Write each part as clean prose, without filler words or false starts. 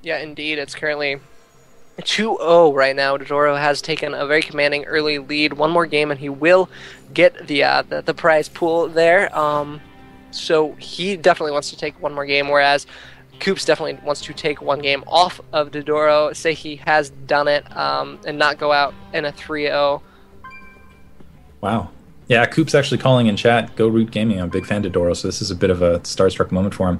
Yeah, indeed. It's currently 2-0 right now. RootDdoRo has taken a very commanding early lead. One more game and he will get the prize pool there. So he definitely wants to take one more game, whereas Coops definitely wants to take one game off of RootDdoRo, say he has done it, and not go out in a 3-0. Wow. Yeah, Coops actually calling in chat, go Root Gaming. I'm a big fan of RootDdoRo, so this is a bit of a starstruck moment for him.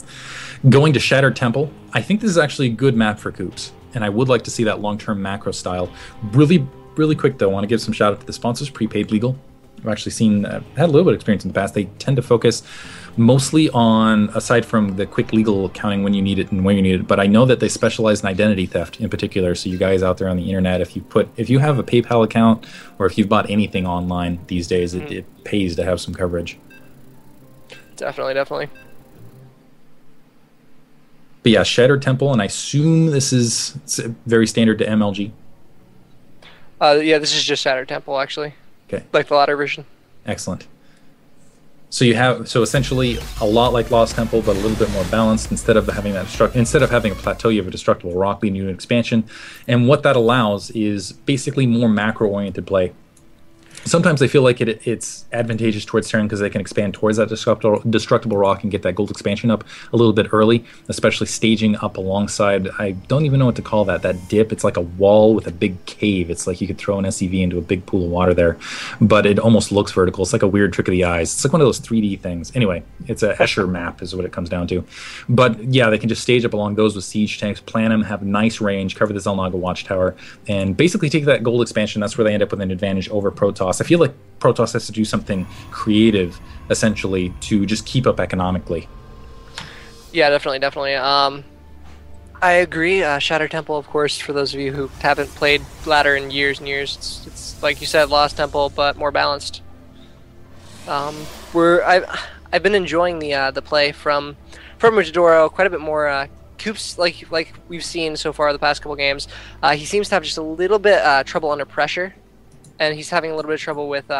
Going to Shattered Temple. I think this is actually a good map for Coops, and I would like to see that long-term macro style. Really, really quick, though, I want to give some shout out to the sponsors, Prepaid Legal. I've actually seen, had a little bit of experience in the past. They tend to focus mostly on, aside from the quick legal accounting when you need it and when you need it, but I know that they specialize in identity theft in particular. So you guys out there on the internet, if you have a PayPal account or if you've bought anything online these days, it pays to have some coverage. Definitely. But yeah, Shattered Temple, and I assume this is very standard to MLG. Yeah, this is just Shattered Temple, actually. Okay. Like the latter version. Excellent. So you have essentially a lot like Lost Temple, but a little bit more balanced. Instead of having a plateau, you have a destructible rock leading you to an expansion, and what that allows is basically more macro-oriented play. Sometimes I feel like it's advantageous towards Terran because they can expand towards that destructible rock and get that gold expansion up a little bit early, especially staging up alongside, I don't even know what to call that dip. It's like a wall with a big cave. It's like you could throw an SCV into a big pool of water there, but it almost looks vertical. It's like a weird trick of the eyes. It's like one of those 3D things. Anyway, it's a Escher map is what it comes down to. But yeah, they can just stage up along those with siege tanks, plan them, have nice range, cover the Zelnaga watchtower, and basically take that gold expansion. That's where they end up with an advantage over Protoss. I feel like Protoss has to do something creative, essentially, to just keep up economically. Yeah, definitely. I agree. Shattered Temple, of course, for those of you who haven't played ladder in years and years, it's like you said, Lost Temple, but more balanced. I've been enjoying the play from RootDdoRo quite a bit more. Coops, like we've seen so far the past couple games, he seems to have just a little bit trouble under pressure. And he's having a little bit of trouble with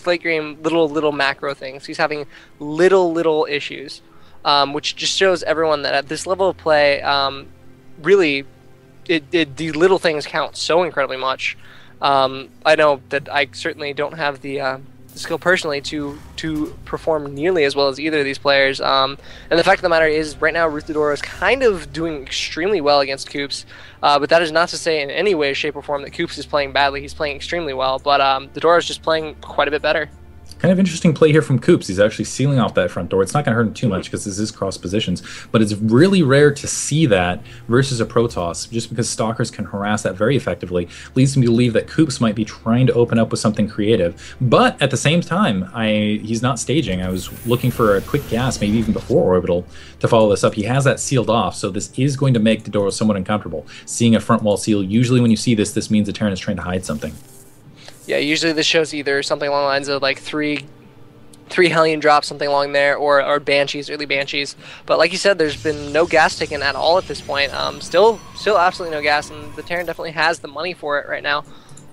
late game little macro things. He's having little issues, which just shows everyone that at this level of play, really, the little things count so incredibly much. I know that I certainly don't have the skill personally to perform nearly as well as either of these players. And the fact of the matter is, right now, RootDdoRo is kind of doing extremely well against Coops. But that is not to say in any way, shape, or form that Coops is playing badly. He's playing extremely well, but RootDdoRo is just playing quite a bit better. Kind of interesting play here from Coops. He's actually sealing off that front door. It's not going to hurt him too much because this is cross positions, but it's really rare to see that versus a Protoss, just because Stalkers can harass that very effectively. Leads me to believe that Coops might be trying to open up with something creative, but at the same time, he's not staging. I was looking for a quick gas, maybe even before Orbital, to follow this up. He has that sealed off, so this is going to make RootDdoRo somewhat uncomfortable. Seeing a front wall seal, usually when you see this means the Terran is trying to hide something. Yeah, usually this shows either something along the lines of like three Hellion drops, something along there, or Banshees, early Banshees. But like you said, there's been no gas taken at all at this point. Still absolutely no gas, and the Terran definitely has the money for it right now.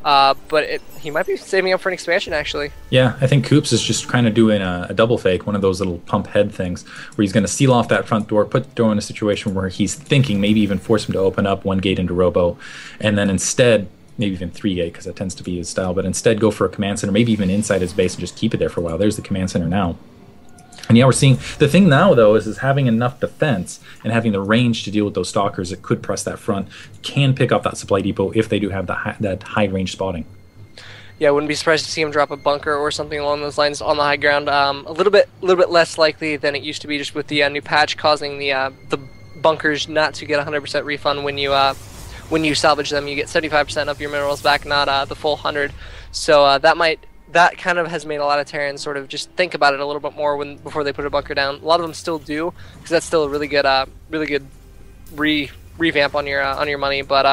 But he might be saving up for an expansion, actually. Yeah, I think Coops is just kind of doing a double fake, one of those little pump head things, where he's going to seal off that front door, put the door in a situation where he's thinking, maybe even force him to open up one gate into Robo, and then instead, maybe even 3-gate, because that tends to be his style, but instead go for a command center, maybe even inside his base and just keep it there for a while. There's the command center now. And yeah, we're seeing, the thing now, though, is having enough defense and having the range to deal with those Stalkers that could press that front, can pick up that supply depot if they do have that high-range spotting. Yeah, I wouldn't be surprised to see him drop a bunker or something along those lines on the high ground. A little bit less likely than it used to be, just with the new patch causing the bunkers not to get 100% refund when you salvage them. You get 75% of your minerals back, not the full 100. So that kind of has made a lot of Terrans sort of just think about it a little bit more before they put a bunker down. A lot of them still do, because that's still a really good revamp on your money. But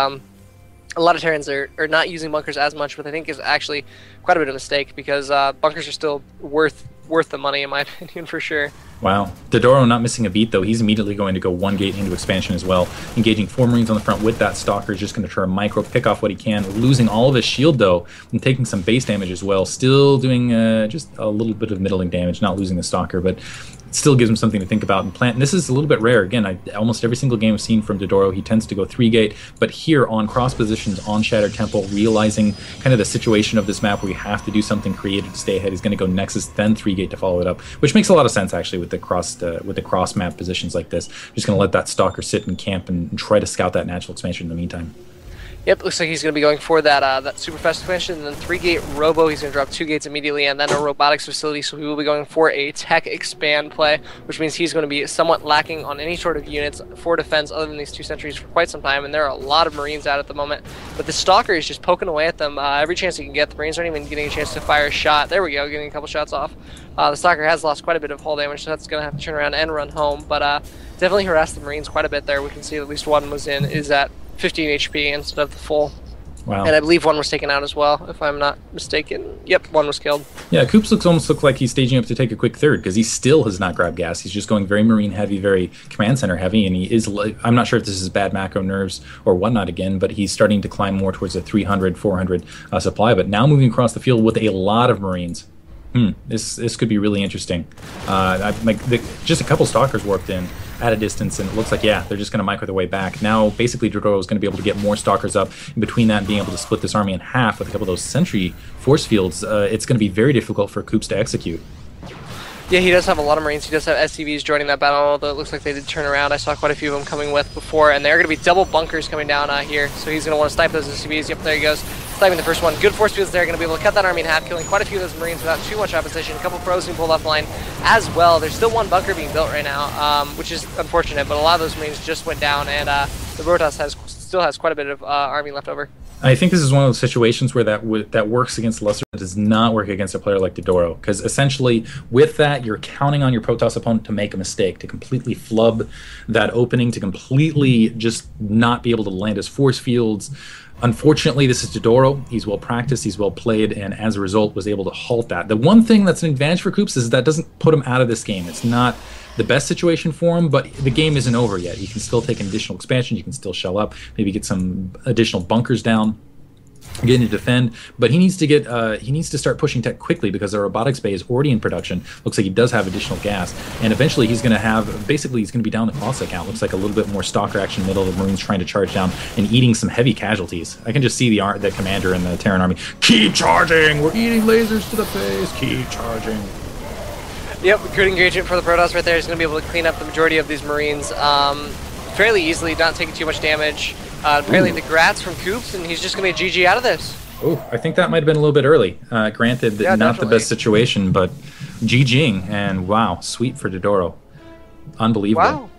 a lot of Terrans are not using bunkers as much, which I think is actually quite a bit of a mistake, because bunkers are still worth the money, in my opinion, for sure. Wow. RootDdoRo not missing a beat, though. He's immediately going to go one gate into expansion as well. Engaging 4 Marines on the front with that Stalker is just going to try to micro pick off what he can, losing all of his shield, though, and taking some base damage as well. Still doing just a little bit of middling damage, not losing the Stalker, but still gives him something to think about and plan. And this is a little bit rare. Again, almost every single game I've seen from DdoRo, he tends to go 3-gate, but here on cross positions on Shattered Temple, realizing kind of the situation of this map where you have to do something creative to stay ahead, he's going to go Nexus, then 3-gate to follow it up, which makes a lot of sense actually with the cross map positions like this. Just going to let that Stalker sit in camp and try to scout that natural expansion in the meantime. Yep, looks like he's going to be going for that super fast expansion, and then 3-gate Robo. He's going to drop 2 gates immediately, and then a robotics facility, so he will be going for a tech expand play, which means he's going to be somewhat lacking on any sort of units for defense other than these 2 sentries for quite some time, and there are a lot of Marines out at the moment. But the Stalker is just poking away at them every chance he can get. The Marines aren't even getting a chance to fire a shot. There we go, getting a couple shots off. The Stalker has lost quite a bit of hull damage, so that's going to have to turn around and run home, but definitely harassed the Marines quite a bit there. We can see at least one is at 15 HP instead of the full. Wow. And I believe one was taken out as well, if I'm not mistaken. Yep, one was killed. Yeah, Coops almost looks like he's staging up to take a quick third, because he still has not grabbed gas. He's just going very Marine heavy, very Command Center heavy, and he is, I'm not sure if this is bad macro nerves or whatnot again, but he's starting to climb more towards a 300, 400 supply, but now moving across the field with a lot of Marines. This could be really interesting. Just a couple Stalkers warped in at a distance, and it looks like, yeah, they're just going to micro their way back. Now, basically, DdoRo is going to be able to get more Stalkers up. In between that and being able to split this army in half with a couple of those sentry force fields, it's going to be very difficult for Coops to execute. Yeah, he does have a lot of Marines. He does have SCVs joining that battle, although it looks like they did turn around. I saw quite a few of them coming with before, and they're going to be double bunkers coming down here, so he's going to want to snipe those SCVs. Yep, there he goes. Sniping the first one. Good force fields there, going to be able to cut that army in half, killing quite a few of those Marines without too much opposition. A couple pros being pulled offline as well. There's still one bunker being built right now, which is unfortunate, but a lot of those Marines just went down, and the Rotas still has quite a bit of army left over. I think this is one of those situations where that works against Lesser, but does not work against a player like DdoRo, because essentially with that you're counting on your Protoss opponent to make a mistake, to completely flub that opening, to completely just not be able to land his force fields. Unfortunately, this is DdoRo. He's well practiced, he's well played, and as a result was able to halt that. The one thing that's an advantage for Coops is that doesn't put him out of this game. It's not the best situation for him, but the game isn't over yet. He can still take an additional expansion, you can still shell up, maybe get some additional bunkers down, getting to defend, but he needs to start pushing tech quickly, because the robotics bay is already in production. Looks like he does have additional gas, and eventually he's going to have, basically he's going to be down the Colossus account. Looks like a little bit more Stalker action middle, the Marines trying to charge down and eating some heavy casualties. I can just see the commander and the Terran army, keep charging, we're eating lasers to the face, keep charging. Yep, good engagement for the Protoss right there. He's going to be able to clean up the majority of these Marines fairly easily, not taking too much damage. Apparently the grats from Coops, and he's just going to be GG out of this. Oh, I think that might have been a little bit early. Granted, yeah, not definitely the best situation, but GGing, and wow, sweep for DdoRo. Unbelievable. Wow.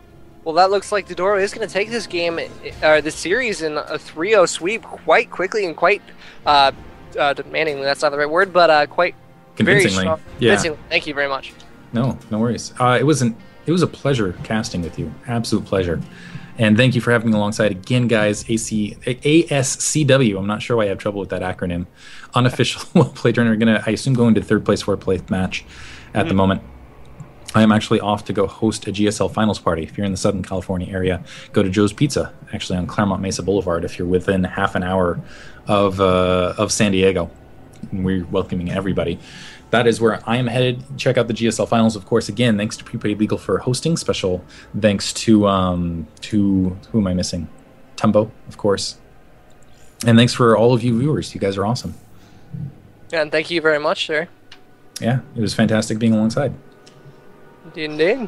Well, that looks like DdoRo is going to take this game, this series in a 3-0 sweep quite quickly and quite demandingly. That's not the right word, but quite convincingly. Very strong. Yeah. Convincingly. Thank you very much. No worries. It was a pleasure casting with you. Absolute pleasure. And thank you for having me alongside again, guys. ASCW. I'm not sure why I have trouble with that acronym. Unofficial well-played tournament. I assume, go into third place, fourth place match at the moment. I am actually off to go host a GSL Finals party. If you're in the Southern California area, go to Joe's Pizza, actually on Claremont Mesa Boulevard, if you're within half an hour of San Diego. We're welcoming everybody. That is where I am headed. Check out the GSL Finals, of course. Again, thanks to Prepaid Legal for hosting. Special thanks to who am I missing? Tumbo, of course. And thanks for all of you viewers. You guys are awesome. Yeah, and thank you very much, sir. Yeah, it was fantastic being alongside. Indeed.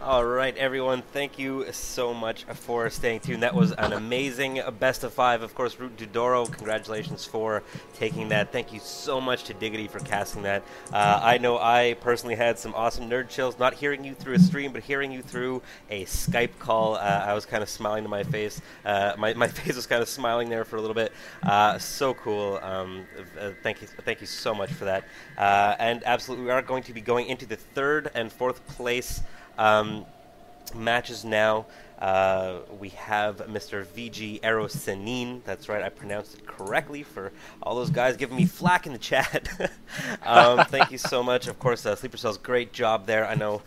All right, everyone, thank you so much for staying tuned. That was an amazing best of 5. Of course, RootDdoRo, congratulations for taking that. Thank you so much to Diggity for casting that. I know I personally had some awesome nerd chills, not hearing you through a stream, but hearing you through a Skype call. I was kind of smiling to my face. My face was kind of smiling there for a little bit. So cool. Thank you so much for that. And absolutely, we are going to be going into the 3rd and 4th place matches now. We have Mr. VG Aerosenin. That's right, I pronounced it correctly for all those guys giving me flack in the chat. Thank you so much. Of course, Sleepercells, great job there. I know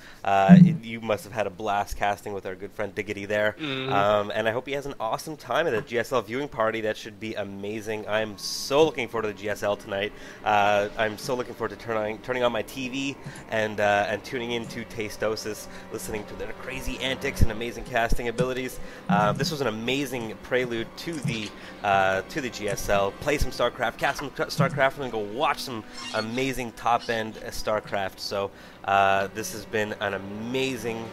you must have had a blast casting with our good friend Diggity there. And I hope he has an awesome time at the GSL viewing party. That should be amazing. I'm so looking forward to the GSL tonight. I'm so looking forward to turning on my TV and tuning into Tasteosis, listening to their crazy antics and amazing casting abilities. This was an amazing prelude to the GSL. Play some StarCraft, cast some StarCraft, and then go watch some amazing top-end StarCraft. So this has been an amazing